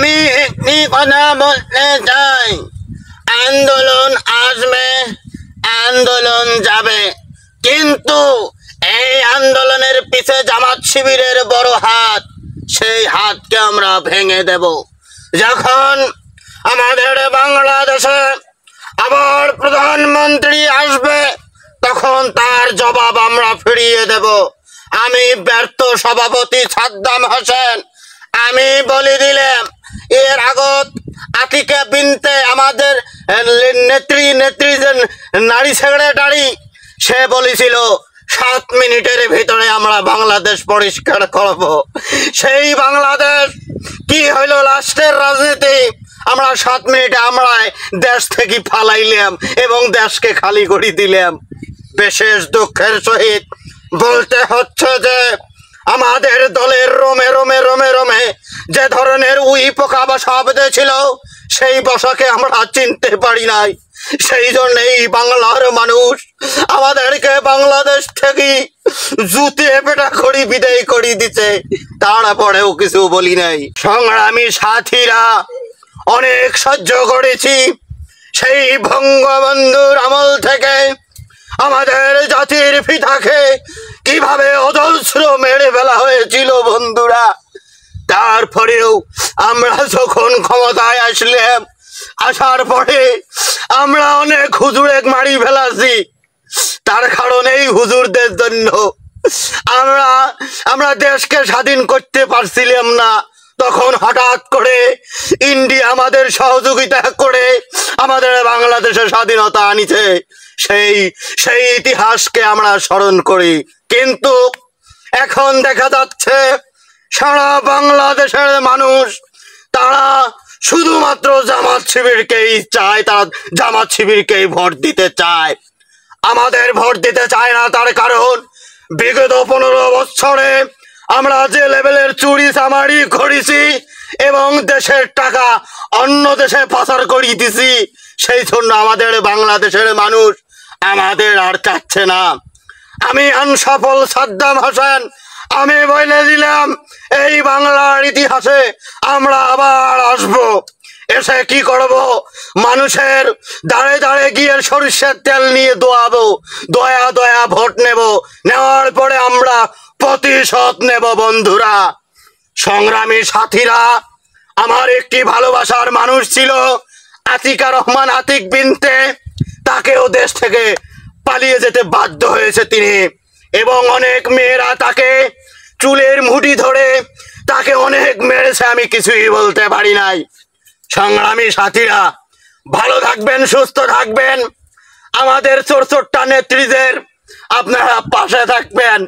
আমি একটি কথা বলতে চাই, আন্দোলন আসবে, আন্দোলন যাবে, কিন্তু এই আন্দোলনের পিছে জামাত শিবিরের বড় হাত, সেই হাতকে আমরা ভেঙে দেব। যখন আমাদের বাংলাদেশে আবার প্রধানমন্ত্রী আসবে, তখন তার জবাব আমরা ফিরিয়ে দেব। আমি ব্যর্থ সভাপতি সাদ্দাম হোসেন, আমি বলে দিলাম, এর আগত আতিকা বিনতে আমাদের নেত্রী যে নারী সেক্রেটারি, সে বলেছিল 7 মিনিটের ভিতরে আমরা বাংলাদেশ পরিষ্কার করব। সেই বাংলাদেশ কি হইল? লাস্টের রাজনীতি। আমরা 7 মিনিটে আমরা দেশ থেকে ফালাইলাম এবং দেশকে খালি করে দিলাম। বিশেষ দুঃখের সহিত বলতে হচ্ছে যে আমাদের দলের রোমে রোমে রোমে রোমে যে ধরনের উই পোকা বসা বেঁধেছিল, সেই বসাকে আমরা চিনতে পারি নাই। সেই জন্যই বাংলার মানুষ আমাদেরকে বাংলাদেশ থেকে জুতে পেটা করি বিদায় করে দিতে, তারপরেও কিছু বলি নাই। সংগ্রামী সাথীরা, অনেক সহ্য করেছি। সেই বঙ্গবন্ধুর আমল থেকে আমাদের জাতির পিতাকে কিভাবে অজস্র মেরে ফেলা হয়েছিল বন্ধুরা, তারপরেও আমরা যখন ক্ষমতায় আসলাম, আসার পরে আমরা অনেক হুজুরে মারি ফেলাছি। তার কারণ এই হুজুরদের জন্য আমরা দেশকে স্বাধীন করতে পারছিলাম না। তখন হঠাৎ করে ইন্ডিয়া আমাদের সহযোগিতা করে আমাদের বাংলাদেশে স্বাধীনতা আনিছে। সেই ইতিহাসকে আমরা স্মরণ করি। কিন্তু এখন দেখা যাচ্ছে সারা বাংলাদেশের মানুষ তারা শুধুমাত্র জামাত শিবিরকেই চায়, তারা জামাত শিবিরকেই ভোট দিতে চায়, আমাদের ভোট দিতে চায় না। তার কারণ বিগত 15 বছরে আমরা যে লেভেলের চুরি চামারি করেছি এবং দেশের টাকা অন্য দেশে পাচার করিয়ে দিছি, সেই জন্য আমাদের বাংলাদেশের মানুষ আমাদের আর চাচ্ছে না। আমি আনসফল সাদ্দাম হোসেন, আমি বলে দিলাম, এই বাংলার ইতিহাসে আমরা আবার আসব। এসে কি করব? মানুষের দাঁড়ে দাঁড়ে গিয়ে সরিষার তেল নিয়ে দোয়াবো, দয়া দয়া ভোট নেব। নেওয়ার পরে আমরা প্রতিশোধ নেব। বন্ধুরা, সংগ্রামী সাথীরা, আমার একটি ভালোবাসার মানুষ ছিল আতিকা রহমান, আতিক বিনতে। তাকেও দেশ থেকে পালিয়ে যেতে বাধ্য হয়েছে তিনি, এবং অনেক মেয়েরা তাকে চুলের মুঠি ধরে তাকে অনেক মেরেছে। আমি কিছুই বলতে পারি নাই। সংগ্রামী সাথীরা, ভালো থাকবেন, সুস্থ থাকবেন। আমাদের চোরচোট্টা নেত্রীদের আপনারা পাশে থাকবেন।